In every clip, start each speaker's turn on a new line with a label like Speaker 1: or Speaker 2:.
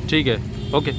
Speaker 1: ठीक है, ओके।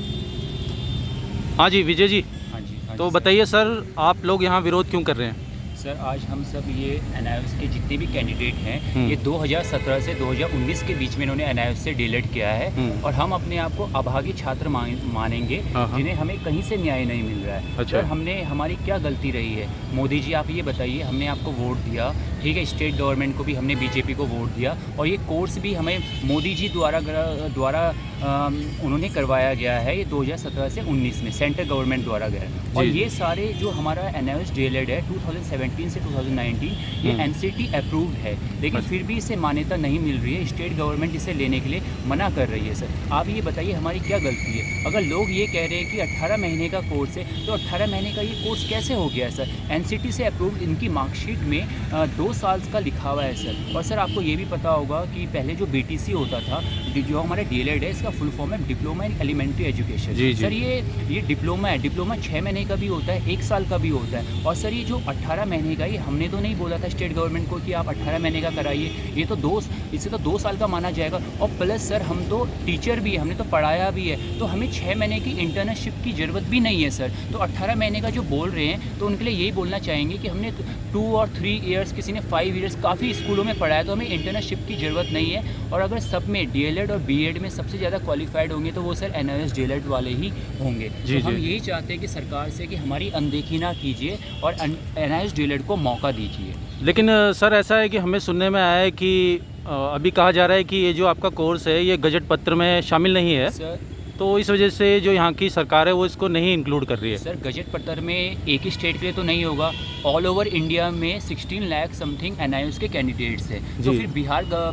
Speaker 1: हाँ जी विजय जी,
Speaker 2: हाँ जी, हाँ
Speaker 1: तो
Speaker 2: जी
Speaker 1: बताइए सर, आप लोग यहाँ विरोध क्यों कर रहे हैं?
Speaker 2: सर, आज हम सब ये एनआईओएस के जितने भी कैंडिडेट हैं, ये
Speaker 1: हम्म।
Speaker 2: 2017 से 2019 के बीच में इन्होंने एनआईओएस से डीएलएड किया है और हम अपने आप को अभागी छात्र मानेंगे
Speaker 1: हाँ हाँ।
Speaker 2: जिन्हें हमें कहीं से न्याय नहीं मिल रहा है।
Speaker 1: अच्छा।
Speaker 2: सर, हमारी क्या गलती रही है? मोदी जी, आप ये बताइए, हमने आपको वोट दिया, ठीक है, स्टेट गवर्नमेंट को भी हमने बीजेपी को वोट दिया, और ये कोर्स भी हमें मोदी जी द्वारा उन्होंने करवाया गया है, ये 2017 से 19 में सेंट्रल गवर्नमेंट द्वारा गया है। और ये सारे जो हमारा एनआईओएस डीएलएड है 2017 से 2019, ये एनसीटी अप्रूव्ड है, लेकिन फिर भी इसे मान्यता नहीं मिल रही है। स्टेट गवर्नमेंट इसे लेने के लिए मना कर रही है। सर, आप ये बताइए हमारी क्या गलती है? अगर लोग ये कह रहे हैं कि 18 महीने का कोर्स है, तो 18 महीने का ये कोर्स कैसे हो गया है सर? एनसीटी से अप्रूव्ड इनकी मार्कशीट में 2 साल का लिखा हुआ है सर। और सर, आपको ये भी पता होगा कि पहले जो बीटीसी होता था, जो हमारा डीएलएड है, इसका फुल फॉर्म है diploma in elementary education. Sir, ये डिप्लोमा है। डिप्लोमा 6 महीने का भी होता है, 1 साल का भी होता है। और सर, ये जो 18 महीने का, ये हमने तो नहीं बोला था स्टेट गवर्नमेंट को कि आप 18 महीने का कराइए, ये तो इसे तो 2 साल का माना जाएगा। और प्लस सर, हम तो टीचर भी है, हमने तो पढ़ाया भी है, तो हमें 6 महीने की इंटर्नशिप की ज़रूरत भी नहीं है सर। तो 18 महीने का जो बोल रहे हैं, तो उनके लिए यही बोलना चाहेंगे कि हमने 2 और 3 ईयर्स, किसी ने 5 ईयर्स काफ़ी स्कूलों में पढ़ाया, तो हमें इंटर्नशिप की ज़रूरत नहीं है। और अगर सब में डीएलएड और बीएड में सबसे ज़्यादा क्वालिफाइड होंगे, तो वो सर एनआईओएस डीएलएड वाले ही होंगे। तो हम यही चाहते हैं कि सरकार से कि हमारी अनदेखी ना कीजिए और एनआईओएस डीएलएड को मौका दीजिए।
Speaker 1: लेकिन सर, ऐसा है कि हमें सुनने में आया है कि अभी कहा जा रहा है कि ये जो आपका कोर्स है, ये गजट पत्र में शामिल नहीं है
Speaker 2: सर,
Speaker 1: तो इस वजह से जो यहाँ की सरकार है वो इसको नहीं इंक्लूड कर रही है।
Speaker 2: सर, गजट पत्र में एक ही स्टेट के लिए तो नहीं होगा, ऑल ओवर इंडिया में 16 लाख समथिंग एनआईओएस के कैंडिडेट्स हैं। तो फिर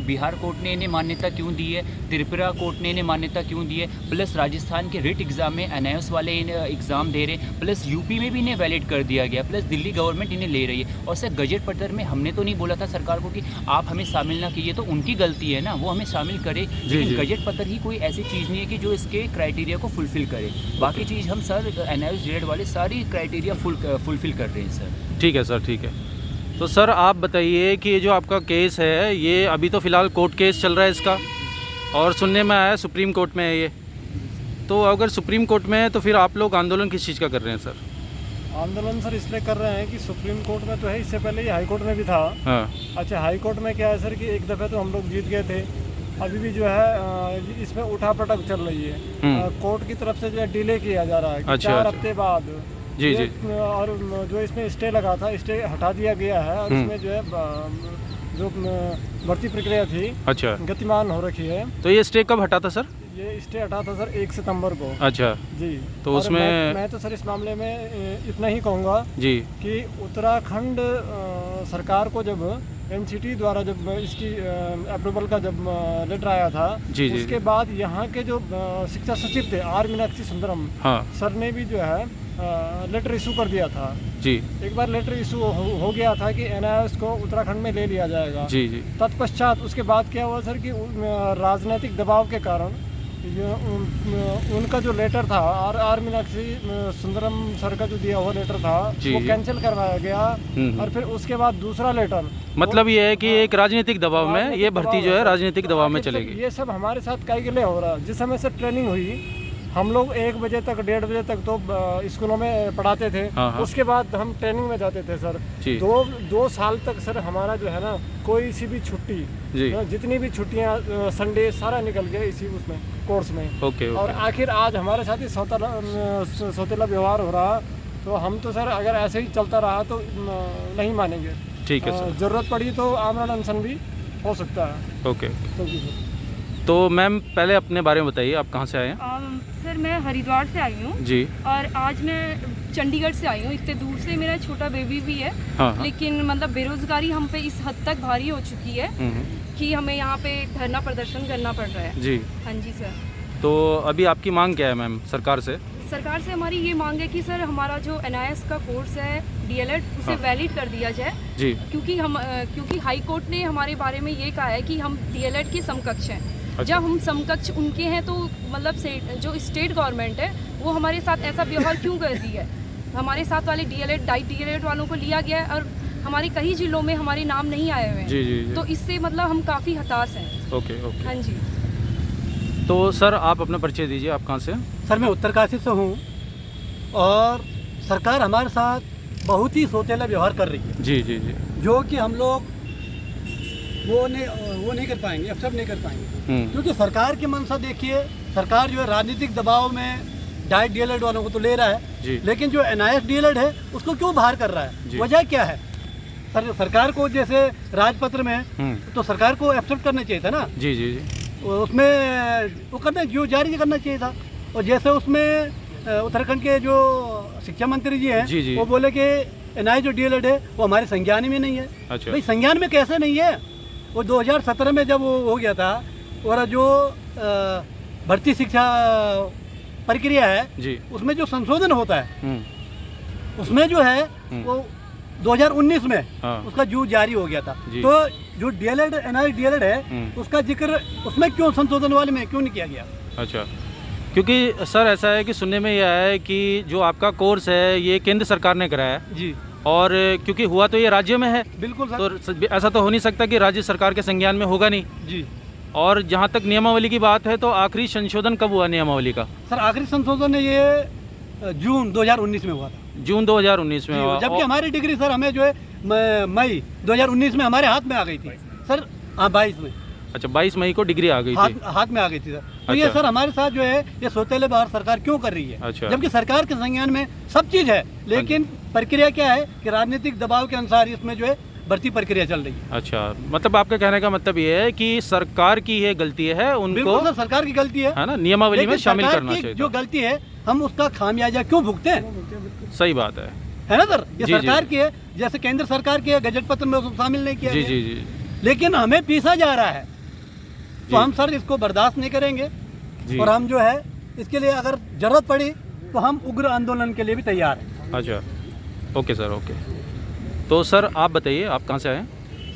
Speaker 2: बिहार कोर्ट ने इन्हें मान्यता क्यों दी है? त्रिपुरा कोर्ट ने इन्हें मान्यता क्यों दी है? प्लस राजस्थान के रिट एग्ज़ाम में एनआईओएस वाले इन्हें एग्ज़ाम दे रहे हैं, प्लस यूपी में भी इन्हें वैलिड कर दिया गया, प्लस दिल्ली गवर्नमेंट इन्हें ले रही है। और सर, गजट पत्र में हमने तो नहीं बोला था सरकार को कि आप हमें शामिल ना कीजिए, तो उनकी गलती है ना, वो हमें शामिल करे। लेकिन गजट पत्र ही कोई ऐसी चीज़ नहीं है कि जो इसके क्राइटेरिया को फुलफिल करे। बाकी चीज़ हम सर एनआईओएस डीएलएड वाले सारी क्राइटेरिया फुलफिल कर रहे हैं सर।
Speaker 1: ठीक है सर, ठीक है। तो सर, आप बताइए कि ये जो आपका केस है, ये अभी तो फ़िलहाल कोर्ट केस चल रहा है इसका, और सुनने में आया सुप्रीम कोर्ट में है ये। तो अगर सुप्रीम कोर्ट में है तो फिर आप लोग आंदोलन किस चीज़ का कर रहे हैं सर?
Speaker 3: आंदोलन सर इसलिए कर रहे हैं कि सुप्रीम कोर्ट में तो है, इससे पहले ये हाई कोर्ट में भी था।
Speaker 1: हाँ।
Speaker 3: अच्छा, हाई कोर्ट में क्या है सर कि एक दफ़े तो हम लोग जीत गए थे, अभी भी जो है इसमें उठापटक चल रही है। कोर्ट की तरफ से जो है डिले किया जा रहा है कि 4 हफ्ते बाद।
Speaker 1: जी।
Speaker 3: और जो इसमें स्टे लगा था, स्टे हटा दिया गया है, और इसमें जो है जो भर्ती प्रक्रिया थी, अच्छा, गतिमान हो रखी है।
Speaker 1: तो ये स्टे कब हटा था सर?
Speaker 3: ये स्टे हटा था सर 1 सितंबर को।
Speaker 1: अच्छा
Speaker 3: जी।
Speaker 1: तो उसमें
Speaker 3: मैं तो सर इस मामले में इतना ही कहूँगा
Speaker 1: जी कि
Speaker 3: उत्तराखंड सरकार को जब एनसीटी द्वारा जब इसकी अप्रूवल का जब लेटर आया था, उसके बाद यहाँ के जो शिक्षा सचिव थे आर मीनाक्षी सुंदरम, हाँ, सर ने भी जो है लेटर इशू कर दिया था। जी। एक बार लेटर इशू हो गया था कि एनआईओएस को उत्तराखंड में ले लिया जाएगा। जी। तत्पश्चात उसके बाद क्या हुआ सर कि राजनीतिक दबाव के कारण उनका जो लेटर था आर मीनाक्षी सुंदरम सर का जो दिया हुआ लेटर था, वो कैंसिल करवाया गया। और फिर उसके बाद दूसरा लेटर, मतलब ये है कि एक राजनीतिक दबाव में ये भर्ती जो है राजनीतिक दबाव में चलेगी। ये सब हमारे साथ काहे के लिए हो रहा है? जिस समय से ट्रेनिंग हुई, हम लोग 1 बजे तक 1:30 बजे तक तो स्कूलों में पढ़ाते थे। उसके बाद हम ट्रेनिंग में जाते थे सर। 2 साल तक सर हमारा जो है ना, कोई सी भी छुट्टी, जितनी भी छुट्टियां, संडे सारा निकल गया इसी उसमें कोर्स में। ओके। और आखिर आज हमारे साथ ही सौतेला व्यवहार हो रहा। तो हम तो सर अगर ऐसे ही चलता रहा तो नहीं मानेंगे। ठीक है सर। ज़रूरत पड़ी तो आमरण अनशन भी हो सकता है। ओके। तो मैम, पहले अपने बारे में बताइए, आप कहाँ से आए हैं?
Speaker 4: सर, मैं हरिद्वार से आई हूँ जी, और आज मैं चंडीगढ़ से आई हूँ। इतने दूर से मेरा छोटा बेबी भी है। हाँ। लेकिन मतलब बेरोजगारी हम पे इस हद तक भारी हो चुकी है कि हमें यहाँ पे धरना प्रदर्शन करना पड़ रहा है। जी। हाँ जी सर। तो अभी आपकी मांग क्या है मैम सरकार से? सरकार से हमारी ये मांग है कि सर हमारा जो एनआईओएस का कोर्स है डीएलएड, उसे वैलिड कर दिया जाए जी। क्योंकि हाई कोर्ट ने हमारे बारे में ये कहा है कि हम डीएलएड की समकक्ष हैं। अच्छा। जब हम समकक्ष उनके हैं तो मतलब जो स्टेट गवर्नमेंट है वो हमारे साथ ऐसा व्यवहार क्यों कर रही है? हमारे साथ वाले डीएलएड वालों को लिया गया है, और हमारे कई जिलों में हमारे नाम नहीं आए हुए हैं। जी। तो इससे मतलब हम काफ़ी हताश हैं। ओके। हाँ जी।
Speaker 1: तो सर आप अपना परिचय दीजिए, आप कहाँ से हैं?
Speaker 5: सर मैं उत्तरकाशी से हूँ और सरकार हमारे साथ बहुत ही सौतेला व्यवहार कर रही है।
Speaker 1: जी जी जी।
Speaker 5: जो कि हम लोग वो नहीं कर पाएंगे, एक्सेप्ट नहीं कर पाएंगे। क्योंकि सरकार की मंशा देखिए, सरकार जो है राजनीतिक दबाव में डाइट डीएलएड वालों को तो ले रहा है, लेकिन जो NIS डीएलएड है उसको क्यों बाहर कर रहा है? वजह क्या है? सरकार को जैसे राजपत्र में तो सरकार को एक्सेप्ट करना चाहिए था ना।
Speaker 1: जी जी जी।
Speaker 5: उसमें वो करना जो जारी करना चाहिए था। और जैसे उसमें उत्तराखंड के जो शिक्षा मंत्री जी हैं वो बोले कि NIS जो डीएलएड है वो हमारे संज्ञान में नहीं है।
Speaker 1: अच्छा।
Speaker 5: भाई संज्ञान में कैसे नहीं है? वो 2017 में जब वो हो गया था और जो भर्ती शिक्षा प्रक्रिया है जी, उसमें जो संशोधन होता है उसमें जो है वो 2019 में उसका जो जारी हो गया था। तो जो डीएलएड NIS डीएलएड है उसका जिक्र उसमें क्यों संशोधन वाले में क्यों नहीं किया गया?
Speaker 1: अच्छा, क्योंकि सर ऐसा है कि सुनने में यह है कि जो आपका कोर्स है ये केंद्र सरकार ने कराया है
Speaker 5: जी, और
Speaker 1: क्योंकि हुआ तो ये राज्य में है।
Speaker 5: बिल्कुल सर।
Speaker 1: तो ऐसा तो हो नहीं सकता कि राज्य सरकार के संज्ञान में होगा नहीं
Speaker 5: जी।
Speaker 1: और जहाँ तक नियमावली की बात है तो आखिरी संशोधन कब हुआ नियमावली का?
Speaker 5: सर आखिरी संशोधन ये जून 2019 में हुआ था।
Speaker 1: जून 2019 में हुआ,
Speaker 5: जबकि हमारी डिग्री सर हमें जो है मई 2019 में हमारे हाथ में आ गई थी सर। हाँ 22 में।
Speaker 1: अच्छा, 22 मई को डिग्री आ गई थी,
Speaker 5: हाथ में आ गई थी सर। तो ये सर हमारे साथ जो है ये सौतेले बाहर सरकार क्यों कर रही है?
Speaker 1: अच्छा।
Speaker 5: जबकि सरकार के संज्ञान में सब चीज़ है, लेकिन प्रक्रिया क्या है कि राजनीतिक दबाव के अनुसार इसमें जो है भर्ती प्रक्रिया चल रही है।
Speaker 1: अच्छा, मतलब आपका कहने का मतलब ये है कि सरकार की ये गलती है, उनको
Speaker 5: सर सरकार की गलती है
Speaker 1: ना नियमावली में शामिल करना चाहिए।
Speaker 5: जो गलती है हम उसका खामियाजा क्यों भुगते हैं?
Speaker 1: सही बात है
Speaker 5: ना सर? ये सरकार की है, जैसे केंद्र सरकार की है, गजट पत्र में उसको शामिल नहीं किया।
Speaker 1: जी जी जी।
Speaker 5: लेकिन हमें पीसा जा रहा है तो हम सर इसको बर्दाश्त नहीं करेंगे और हम जो है इसके लिए अगर जरूरत पड़ी तो हम उग्र आंदोलन के लिए भी तैयार हैं।
Speaker 1: अच्छा, ओके सर, ओके। तो सर आप बताइए, आप कहाँ से आए हैं?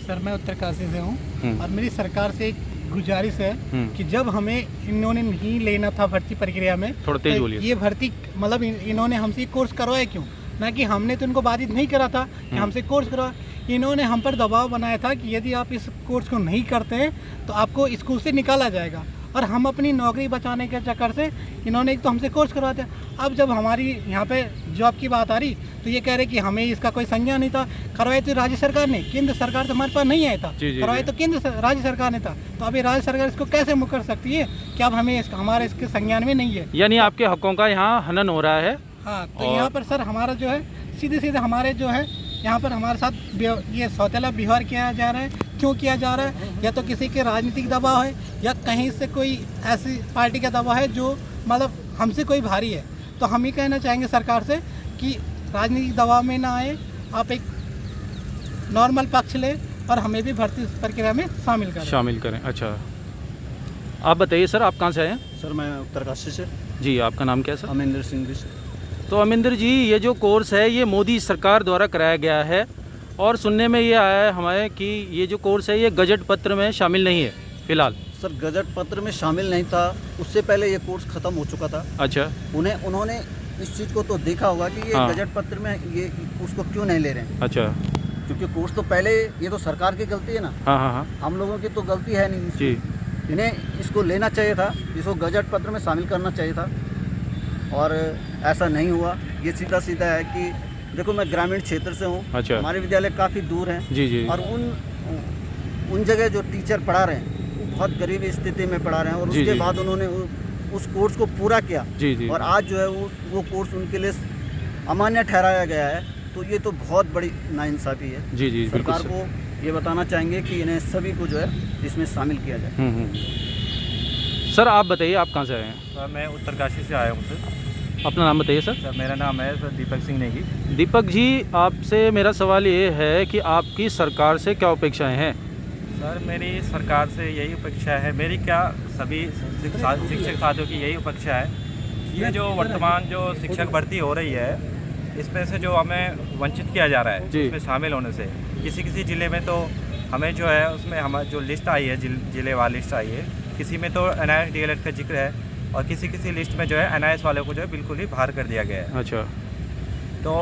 Speaker 6: सर मैं उत्तरकाशी से हूँ और मेरी सरकार से एक गुजारिश है कि जब हमें इन्होंने नहीं लेना था भर्ती प्रक्रिया में,
Speaker 1: थोड़ा तेज बोलिए।
Speaker 6: ये भर्ती मतलब इन्होंने हमसे कोर्स करवाया क्यों? ना कि हमने तो इनको बाधित नहीं करा था कि हमसे कोर्स करवा, इन्होंने हम पर दबाव बनाया था कि यदि आप इस कोर्स को नहीं करते हैं तो आपको स्कूल से निकाला जाएगा। और हम अपनी नौकरी बचाने के चक्कर से इन्होंने एक तो हमसे कोर्स करवाते हैं। अब जब हमारी यहाँ पे जॉब की बात आ रही तो ये कह रहे कि हमें इसका कोई संज्ञान नहीं था। करवाए तो राज्य सरकार ने, केंद्र सरकार तो हमारे पास नहीं आया था। करवाए तो राज्य सरकार ने था। तो अभी राज्य सरकार इसको कैसे मुकर सकती है कि अब हमें हमारे इसके संज्ञान में नहीं है?
Speaker 1: यानी आपके हकों का यहाँ हनन हो रहा है।
Speaker 6: हाँ, तो यहाँ पर सर हमारा जो है सीधे सीधे हमारे जो है यहाँ पर हमारे साथ ये सौतेला व्यवहार किया जा रहा है। क्यों किया जा रहा है? या तो किसी के राजनीतिक दबाव है या कहीं से कोई ऐसी पार्टी का दबाव है जो मतलब हमसे कोई भारी है। तो हम ही कहना चाहेंगे सरकार से कि राजनीतिक दबाव में ना आए, आप एक नॉर्मल पक्ष लें और हमें भी भर्ती प्रक्रिया में शामिल करें। अच्छा, आप बताइए सर, आप कहाँ से आए हैं?
Speaker 7: सर मैं उत्तरकाशी से।
Speaker 1: जी, आपका नाम क्या है सर?
Speaker 7: अमिंदर सिंह जी।
Speaker 1: तो अमिंदर जी, ये जो कोर्स है ये मोदी सरकार द्वारा कराया गया है और सुनने में ये आया है हमें कि ये जो कोर्स है ये गजट पत्र में शामिल नहीं है फिलहाल।
Speaker 7: सर गजट पत्र में शामिल नहीं था, उससे पहले ये कोर्स ख़त्म हो चुका था।
Speaker 1: अच्छा।
Speaker 7: उन्होंने इस चीज़ को तो देखा होगा कि ये गजट पत्र में ये उसको क्यों नहीं ले रहे हैं।
Speaker 1: अच्छा,
Speaker 7: क्योंकि कोर्स तो पहले, ये तो सरकार की गलती है ना।
Speaker 1: हाँ,
Speaker 7: हम लोगों की तो गलती है नहीं
Speaker 1: जी।
Speaker 7: इन्हें इसको लेना चाहिए था, इसको गजट पत्र में शामिल करना चाहिए था और ऐसा नहीं हुआ। ये सीधा सीधा है कि देखो मैं ग्रामीण क्षेत्र से हूँ।
Speaker 1: अच्छा।
Speaker 7: हमारे विद्यालय काफ़ी दूर हैं।
Speaker 1: जी।
Speaker 7: और उन जगह जो टीचर पढ़ा रहे हैं वो बहुत गरीब स्थिति में पढ़ा रहे हैं और उसके बाद उन्होंने उस कोर्स को पूरा किया।
Speaker 1: जी।
Speaker 7: और आज जो है वो कोर्स उनके लिए अमान्य ठहराया गया है। तो ये तो बहुत बड़ी नाइंसाफ़ी है।
Speaker 1: जी,
Speaker 7: सरकार को ये बताना चाहेंगे कि इन्हें सभी को जो है इसमें शामिल किया जाए।
Speaker 1: सर आप बताइए, आप कहाँ से आए हैं?
Speaker 8: सर मैं उत्तरकाशी से आया हूँ सर।
Speaker 1: अपना नाम बताइए सर।
Speaker 8: सर मेरा नाम है सर दीपक सिंह नेगी।
Speaker 1: दीपक जी, आपसे मेरा सवाल ये है कि आपकी सरकार से क्या अपेक्षाएं हैं?
Speaker 8: सर मेरी सरकार से यही अपेक्षा है, मेरी क्या सभी शिक्षक साथियों की यही अपेक्षा है। ये जो वर्तमान जो शिक्षक भर्ती हो रही है इसमें से जो हमें वंचित किया जा रहा है इसमें शामिल होने से, किसी ज़िले में तो हमें जो है उसमें हमारी जो लिस्ट आई है ज़िले वाली लिस्ट आई है, किसी में तो NIS DLED का जिक्र है और किसी लिस्ट में जो है NIS वालों को जो है बिल्कुल ही बाहर कर दिया गया है।
Speaker 1: अच्छा।
Speaker 8: तो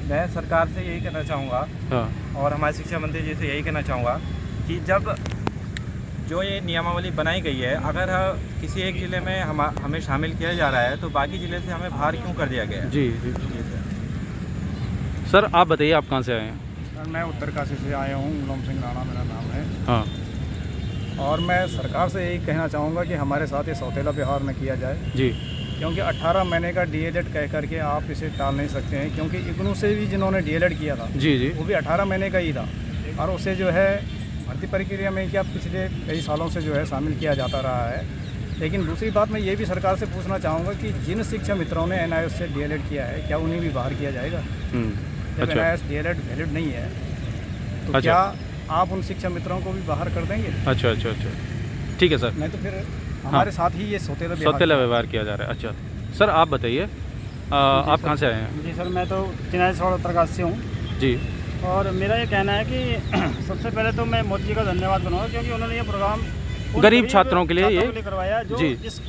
Speaker 8: मैं सरकार से यही कहना चाहूँगा और हमारे शिक्षा मंत्री जी से यही कहना चाहूँगा कि जब जो ये नियमावली बनाई गई है, अगर किसी एक ज़िले में हमें शामिल किया जा रहा है तो बाकी ज़िले से हमें बाहर क्यों कर दिया गया है?
Speaker 1: जी जी सर, आप बताइए आप कहाँ से आए हैं?
Speaker 9: सर मैं उत्तरकाशी से आया हूँ, गुलाम सिंह राणा मेरा नाम है।
Speaker 1: हाँ।
Speaker 9: और मैं सरकार से यही कहना चाहूँगा कि हमारे साथ ये सौतेला व्यवहार न किया जाए
Speaker 1: जी,
Speaker 9: क्योंकि 18 महीने का डीएलएड कह करके आप इसे टाल नहीं सकते हैं, क्योंकि इग्नू से भी जिन्होंने डीएलएड किया था
Speaker 1: जी जी,
Speaker 9: वो भी 18 महीने का ही था, और उसे जो है भर्ती प्रक्रिया में क्या पिछले कई सालों से जो है शामिल किया जाता रहा है। लेकिन दूसरी बात मैं ये भी सरकार से पूछना चाहूँगा कि जिन शिक्षक मित्रों ने NIOS से डीएलएड किया है, क्या उन्हें भी बाहर किया जाएगा? जब
Speaker 1: अच्छा।
Speaker 9: NIOS डीएलएड वैलिड नहीं है तो
Speaker 1: अच्छा।
Speaker 9: क्या आप उन शिक्षक मित्रों को भी बाहर कर देंगे?
Speaker 1: अच्छा अच्छा अच्छा, ठीक है सर।
Speaker 9: नहीं तो फिर हमारे साथ ही ये
Speaker 1: सौतेला व्यवहार किया जा रहा है। अच्छा सर, आप बताइए आप कहाँ से आए हैं?
Speaker 3: जी सर, मैं तो चिनाई सौड़ उत्तरकाशी से हूँ
Speaker 1: जी।
Speaker 3: और मेरा ये कहना है कि सबसे पहले तो मैं मोदी जी का धन्यवाद करूँगा, क्योंकि उन्होंने ये प्रोग्राम
Speaker 1: गरीब छात्रों के लिए ये
Speaker 3: करवाया जो
Speaker 1: जी।
Speaker 3: इस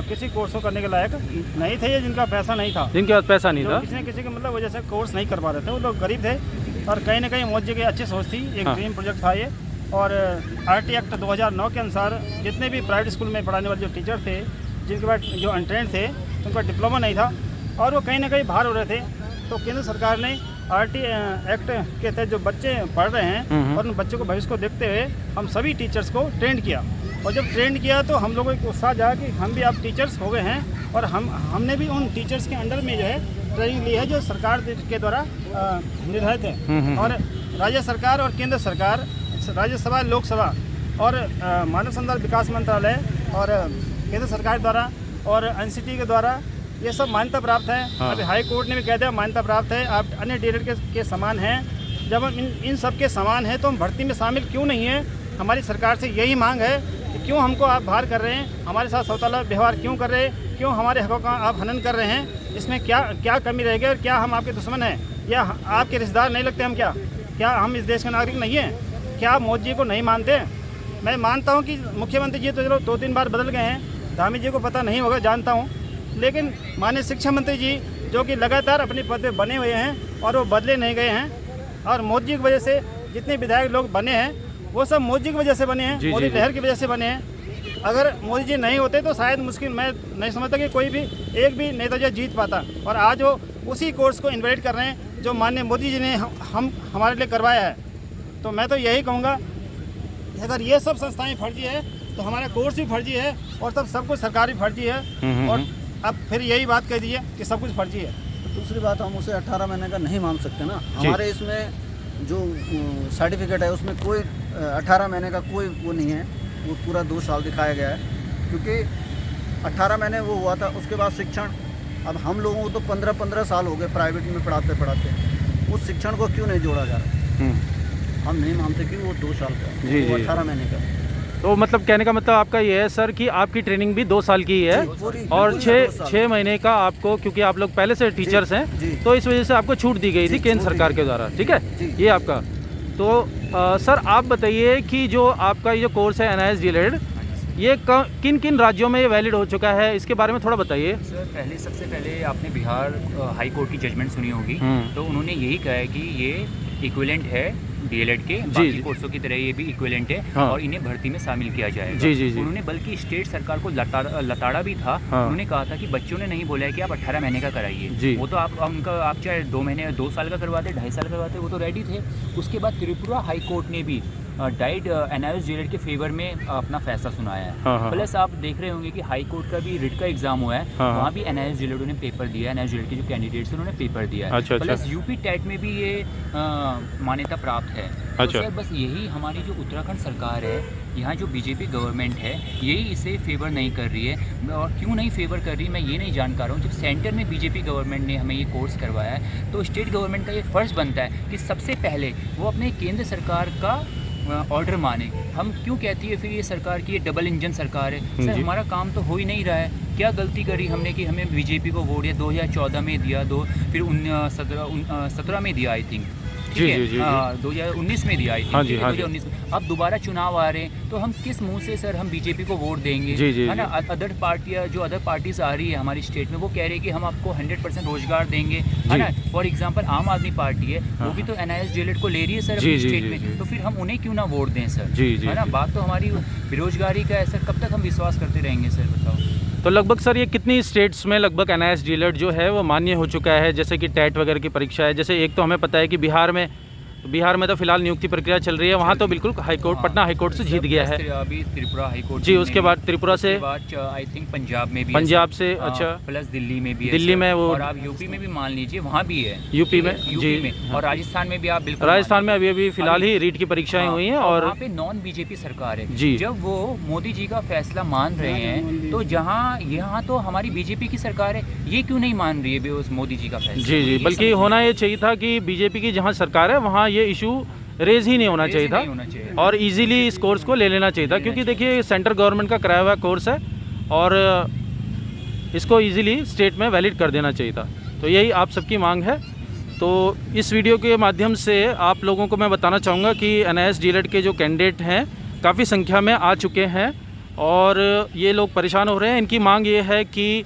Speaker 3: किसी कोर्स को करने के लायक नहीं थे, या जिनका पैसा नहीं था,
Speaker 1: जिनके पास पैसा नहीं था,
Speaker 3: किसी न किसी के मतलब वजह से कोर्स नहीं कर पा रहे थे, वो लोग गरीब थे। और कहीं ना कहीं मोदी जी की अच्छी सोच थी, एक ड्रीम प्रोजेक्ट था ये। और RT एक्ट 2009 के अनुसार जितने भी प्राइवेट स्कूल में पढ़ाने वाले जो टीचर थे, जिनके पास जो अनट्रेंड थे, उनका डिप्लोमा नहीं था और वो कहीं ना कहीं बाहर हो रहे थे, तो केंद्र सरकार ने RT एक्ट के तहत जो बच्चे पढ़ रहे हैं और उन बच्चों को भविष्य को देखते हुए हम सभी टीचर्स को ट्रेंड किया। और जब ट्रेंड किया तो हम लोगों को उत्साह जागा कि हम भी अब टीचर्स हो गए हैं, और हमने भी उन टीचर्स के अंडर में जो है ट्रेनिंग ली है जो सरकार के द्वारा निर्धारित है। और राज्य सरकार और केंद्र सरकार, राज्यसभा, लोकसभा और मानव संसाधन विकास मंत्रालय और केंद्र सरकार द्वारा और NCT के द्वारा ये सब मान्यता प्राप्त है।
Speaker 1: हाँ।
Speaker 3: अभी हाई कोर्ट ने भी कह दिया मान्यता प्राप्त है, आप अन्य डीएलएड के समान हैं। जब हम इन सब के समान हैं तो हम भर्ती में शामिल क्यों नहीं हैं? हमारी सरकार से यही मांग है कि क्यों हमको आप बाहर कर रहे हैं, हमारे साथ सौतेला व्यवहार क्यों कर रहे हैं, क्यों हमारे हकों का आप हनन कर रहे हैं? इसमें क्या कमी रहेगी? और क्या हम आपके दुश्मन हैं या आपके रिश्तेदार नहीं लगते? हम क्या हम इस देश के नागरिक नहीं हैं? क्या आप मोदी जी को नहीं मानते हैं? मैं मानता हूं कि मुख्यमंत्री जी तो चलो 2-3 बार बदल गए हैं, धामी जी को पता नहीं होगा, जानता हूं, लेकिन माननीय शिक्षा मंत्री जी जो कि लगातार अपने पद पे बने हुए हैं और वो बदले नहीं गए हैं। और मोदी जी की वजह से जितने विधायक लोग बने हैं वो सब मोदी जी की वजह से बने हैं, मोदी लहर की वजह से बने हैं। अगर मोदी जी नहीं होते तो शायद मुश्किल, मैं नहीं समझता कि कोई भी एक भी नेता जो जीत पाता। और आज वो उसी कोर्स को इन्वाइट कर रहे हैं जो माननीय मोदी जी ने हमारे लिए करवाया है। तो मैं तो यही कहूँगा कि अगर ये सब संस्थाएं फर्जी है तो हमारा कोर्स भी फर्जी है और तब सब कुछ सरकारी फर्जी है। और अब फिर यही बात कह दीजिए कि सब कुछ फर्जी है।
Speaker 7: तो दूसरी बात, हम उसे 18 महीने का नहीं मान सकते ना। हमारे इसमें जो सर्टिफिकेट है उसमें कोई 18 महीने का कोई वो नहीं है, वो पूरा 2 साल दिखाया गया है, क्योंकि 18 महीने वो हुआ था। उसके बाद शिक्षण, अब हम लोगों को तो 15-15 साल हो गए प्राइवेट में पढ़ाते पढ़ाते, उस शिक्षण को क्यों नहीं जोड़ा जा रहा? हम नहीं मानते कि वो 2 साल का, वो 18 महीने का।
Speaker 1: तो मतलब कहने का मतलब आपका ये है सर कि आपकी ट्रेनिंग भी 2 साल की ही है और 6 महीने का आपको, क्योंकि आप लोग पहले से टीचर्स हैं तो इस वजह से आपको छूट दी गई थी केंद्र सरकार के द्वारा, ठीक है, ये आपका। तो सर आप बताइए कि जो आपका ये जो कोर्स है NIOS डीएलएड, ये किन किन राज्यों में ये वैलिड हो चुका है, इसके बारे में थोड़ा बताइए।
Speaker 2: सर सबसे पहले आपने बिहार हाई कोर्ट की जजमेंट सुनी होगी, तो उन्होंने यही कहा है कि ये इक्विवेलेंट है डीएलएड के, बाकी कोर्सों की तरह ये भी इक्विवेलेंट है। हाँ। और इन्हें भर्ती में शामिल किया जाएगा।
Speaker 1: जी।
Speaker 2: उन्होंने बल्कि स्टेट सरकार को लताड़ा भी था। हाँ। उन्होंने कहा था कि बच्चों ने नहीं बोला है कि आप 18 महीने का कराइए, वो तो आप चाहे 2 महीने 2 साल का करवाते, 2.5 साल करवाते, वो तो रेडी थे। उसके बाद त्रिपुरा हाई कोर्ट ने भी डाइड NIOS डीएलएड के फेवर में अपना फैसला सुनाया है। हाँ। प्लस आप देख रहे होंगे कि हाई कोर्ट का भी रिट का एग्जाम हुआ है। हाँ। वहाँ भी NIOS डीएलएड ने पेपर दिया है, NIOS डीएलएड के जो कैंडिडेट्स उन्होंने पेपर दिया है। अच्छा, प्लस यूपी टेट में भी ये मान्यता प्राप्त है। अच्छा। तो सर बस यही हमारी जो उत्तराखंड सरकार है, यहाँ जो बीजेपी गवर्नमेंट है, यही इसे फेवर नहीं कर रही है। और क्यों नहीं फेवर कर रही मैं ये नहीं जान पा रहा हूँ। जब सेंटर में बीजेपी गवर्नमेंट ने हमें ये कोर्स करवाया है तो स्टेट गवर्नमेंट का ये फ़र्ज़ बनता है कि सबसे पहले वो अपने केंद्र सरकार का ऑर्डर माने। हम क्यों कहती है फिर ये सरकार की ये डबल इंजन सरकार है? सर हमारा काम तो हो ही नहीं रहा है। क्या गलती करी हमने कि हमें बीजेपी को वोट दिया 2014 में दिया, फिर 17 में दिया आई थिंक। ठीक है, 2019 में दिया, 2019 में। अब दोबारा चुनाव आ रहे हैं तो हम किस मुंह से सर हम बीजेपी को वोट देंगे, है ना। अदर पार्टियाँ जो अदर पार्टीज आ रही है हमारी स्टेट में, वो कह रहे हैं कि हम आपको 100% रोजगार देंगे, है ना। फॉर एग्जांपल आम आदमी पार्टी है, वो भी तो NIS DLED को ले रही है सर अपनी स्टेट में, तो फिर हम उन्हें क्यों ना वोट दें सर, है ना। बात तो हमारी बेरोजगारी का है सर, कब तक हम विश्वास करते रहेंगे सर, बताओ।
Speaker 1: तो लगभग सर ये कितनी स्टेट्स में लगभग NIS DLED जो है वो मान्य हो चुका है, जैसे कि टेट वगैरह की परीक्षा है। जैसे एक तो हमें पता है कि बिहार में तो फिलहाल नियुक्ति प्रक्रिया चल रही है, वहाँ तो बिल्कुल हाईकोर्ट, पटना हाईकोर्ट से जीत गया है
Speaker 2: अभी, त्रिपुरा हाईकोर्ट
Speaker 1: जी, उसके बाद त्रिपुरा से,
Speaker 2: आई थिंक पंजाब में भी,
Speaker 1: पंजाब से, अच्छा,
Speaker 2: प्लस दिल्ली में भी,
Speaker 1: दिल्ली में वो, और
Speaker 2: आप यूपी में भी मान लीजिए वहाँ भी है,
Speaker 1: यूपी में
Speaker 2: जी, और राजस्थान में भी आप बिल्कुल,
Speaker 1: राजस्थान में अभी फिलहाल ही रीट की परीक्षाएं हुई हैं, और
Speaker 2: वहाँ पे नॉन बीजेपी सरकार है जी। जब वो मोदी जी का फैसला मान रहे हैं तो यहाँ तो हमारी बीजेपी की सरकार है, ये क्यों नहीं मान रही है उस मोदी जी का फैसला?
Speaker 1: जी, बल्कि होना ये चाहिए था कि बीजेपी की जहाँ सरकार है वहाँ ये इशू रेज ही नहीं होना चाहिए था, और इजीली इस कोर्स को ले लेना चाहिए था, क्योंकि देखिए सेंट्रल गवर्नमेंट का कराया हुआ कोर्स है और इसको इजीली स्टेट में वैलिड कर देना चाहिए था। तो यही आप सबकी मांग है। तो इस वीडियो के माध्यम से आप लोगों को मैं बताना चाहूँगा कि NIS DLED के जो कैंडिडेट हैं काफ़ी संख्या में आ चुके हैं और ये लोग परेशान हो रहे हैं। इनकी मांग ये है कि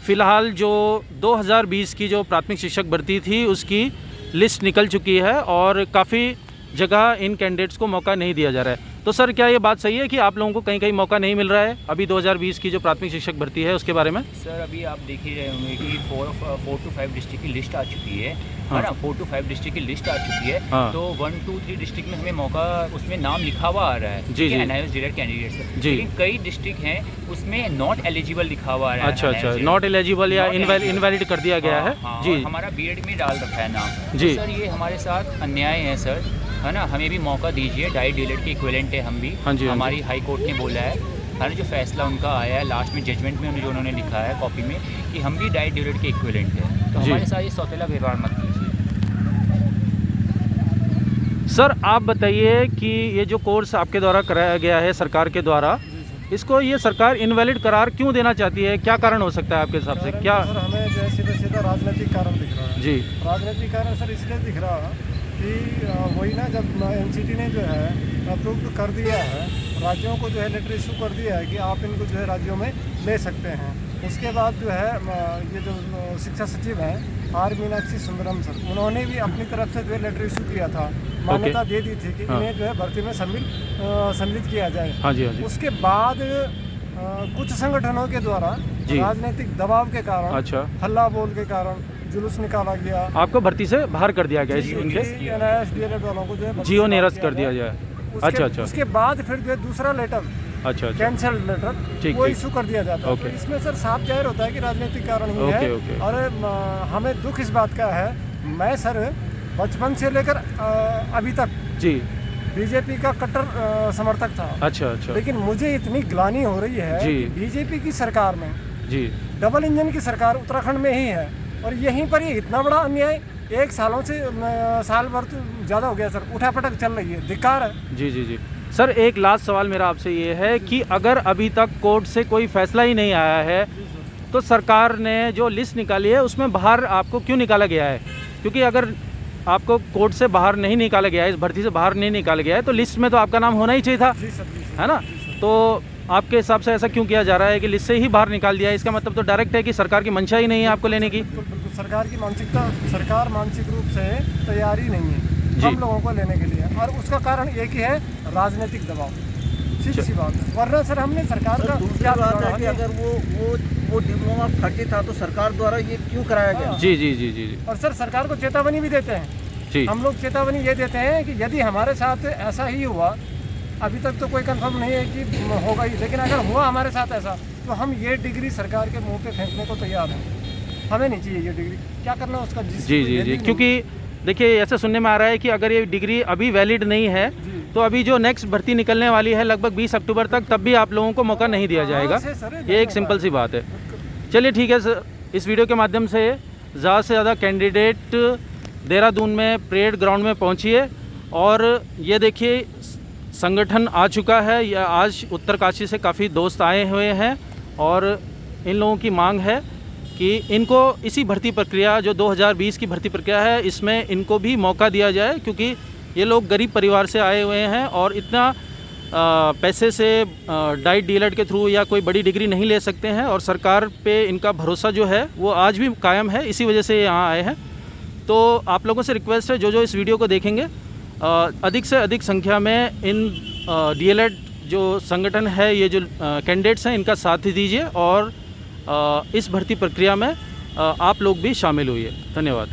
Speaker 1: फ़िलहाल जो 2020 की जो प्राथमिक शिक्षक भर्ती थी उसकी लिस्ट निकल चुकी है और काफ़ी जगह इन कैंडिडेट्स को मौका नहीं दिया जा रहा है। तो सर क्या ये बात सही है कि आप लोगों को कहीं कहीं मौका नहीं मिल रहा है अभी 2020 की जो प्राथमिक शिक्षक भर्ती है उसके बारे में?
Speaker 2: सर अभी आप देख ही रहे होंगे कि 4 to 5 डिस्ट्रिक्ट की लिस्ट आ चुकी है, है ना। 4 to 5 डिस्ट्रिक्ट की लिस्ट आ चुकी है, तो 1, 2, 3 डिस्ट्रिक्ट में हमें मौका, उसमें नाम लिखा हुआ आ रहा है जी, NIS DLED कैंडिडेट्स, लेकिन कई डिस्ट्रिक्ट हैं उसमें नॉट एलिजिबल लिखा हुआ आ रहा है।
Speaker 1: अच्छा, नॉट एलिजिबल या इनवैलिड कर दिया गया है जी।
Speaker 2: हमारा BEd में डाल रखा है नाम जी। सर ये हमारे साथ अन्याय है सर, है ना। हमें भी मौका दीजिए, डाई DLED के इक्विवेलेंट है हम भी। हमारी हाई कोर्ट ने बोला है, जो फैसला उनका आया है लास्ट में जजमेंट में जो उन्होंने लिखा है कॉपी में कि हम भी डाई DLED के इक्विवेलेंट है, तो हमारे साथ ये सौतेला व्यवहार मत कीजिए।
Speaker 1: सर आप बताइए कि ये जो कोर्स आपके द्वारा कराया गया है सरकार के द्वारा, इसको ये सरकार इनवैलिड करार क्यों देना चाहती है? क्या कारण हो सकता है आपके हिसाब से? क्या
Speaker 3: सर हमें जैसे सीधा राजनीतिक कारण दिख रहा है
Speaker 1: जी।
Speaker 3: राजनीतिक कारण सर इसलिए दिख रहा है कि वही ना, जब NCT ने जो है अप्रूव कर दिया है, राज्यों को जो है लेटर इशू कर दिया है कि आप इनको जो है राज्यों में ले सकते हैं। उसके बाद जो है ये जो शिक्षा सचिव हैं R मीनाक्षी सुंदरम सर, उन्होंने भी अपनी तरफ से जो है लेटर इशू किया था, मान्यता दे दी थी कि इन्हें जो है भर्ती में सम्मिलित किया जाए।
Speaker 1: हाँ जी।
Speaker 3: उसके बाद कुछ संगठनों के द्वारा राजनीतिक दबाव के कारण, अच्छा, हल्ला बोल के कारण जुलूस निकाला गया,
Speaker 1: आपको भर्ती से बाहर कर दिया गया, इनके
Speaker 3: NIS DLED वालों को जो है
Speaker 1: जियो निरस्त कर दिया जाए। अच्छा। उसके
Speaker 3: बाद फिर जो है दूसरा लेटर, अच्छा, कैंसल लेटर वो इशू कर दिया जाता है। तो इसमें सर साफ जाहिर होता है कि राजनीतिक कारण ही है। और हमें दुख इस बात का है, मैं सर बचपन से लेकर अभी तक जी बीजेपी का कट्टर समर्थक था। अच्छा। लेकिन मुझे इतनी ग्लानि हो रही है कि बीजेपी की सरकार में जी डबल इंजन की सरकार उत्तराखंड में ही है, और यहीं पर ये इतना बड़ा अन्याय एक साल भर तो ज़्यादा हो गया सर, उठापटक चल रही है, धिक्कार है। जी। सर एक लास्ट सवाल मेरा आपसे ये है कि अगर अभी तक कोर्ट से कोई फैसला ही नहीं आया है तो सरकार ने जो लिस्ट निकाली है उसमें बाहर आपको क्यों निकाला गया है? क्योंकि अगर आपको कोर्ट से बाहर नहीं निकाला गया है, इस भर्ती से बाहर नहीं निकाला गया है, तो लिस्ट में तो आपका नाम होना ही चाहिए था, है ना। तो आपके हिसाब से ऐसा क्यों किया जा रहा है कि लिस्ट से ही बाहर निकाल दिया है? इसका मतलब तो डायरेक्ट है कि सरकार की मंशा ही नहीं है आपको लेने की। सरकार की सरकार मानसिक रूप से तैयारी नहीं है हम लोगों को लेने के लिए, और उसका कारण एक ही है, राजनीतिक दबाव। सीधी सी बात है, वरना सर हमने सरकार का
Speaker 7: क्या बात है कि अगर वो डिप्लोमा फर्जी था तो सरकार द्वारा ये क्यों कराया गया?
Speaker 1: जी। और
Speaker 3: सर सरकार को चेतावनी भी देते हैं हम लोग, चेतावनी ये देते हैं कि यदि हमारे साथ ऐसा ही हुआ, अभी तक तो कोई कंफर्म नहीं है कि होगा ही, लेकिन अगर हुआ हमारे साथ ऐसा तो हम ये डिग्री सरकार के मुंह पे फेंकने को तैयार हैं। हमें नहीं चाहिए ये डिग्री, क्या करना उसका?
Speaker 1: जी। क्योंकि देखिए ऐसा सुनने में आ रहा है कि अगर ये डिग्री अभी वैलिड नहीं है तो अभी जो नेक्स्ट भर्ती निकलने वाली है लगभग 20 अक्टूबर तक, तब भी आप लोगों को मौका नहीं दिया जाएगा। ये एक सिंपल सी बात है। चलिए ठीक है सर, इस वीडियो के माध्यम से ज़्यादा से ज़्यादा कैंडिडेट देहरादून में परेड ग्राउंड में पहुँचिए, और ये देखिए संगठन आ चुका है। या आज उत्तरकाशी से काफ़ी दोस्त आए हुए हैं और इन लोगों की मांग है कि इनको इसी भर्ती प्रक्रिया जो 2020 की भर्ती प्रक्रिया है इसमें इनको भी मौका दिया जाए, क्योंकि ये लोग गरीब परिवार से आए हुए हैं और इतना पैसे से डाइट डीएलएड के थ्रू या कोई बड़ी डिग्री नहीं ले सकते हैं, और सरकार पे इनका भरोसा जो है वो आज भी कायम है, इसी वजह से यहाँ आए हैं। तो आप लोगों से रिक्वेस्ट है, जो इस वीडियो को देखेंगे अधिक से अधिक संख्या में इन डीएलएड जो संगठन है, ये जो कैंडिडेट्स हैं, इनका साथ दीजिए और इस भर्ती प्रक्रिया में आप लोग भी शामिल हुए। धन्यवाद।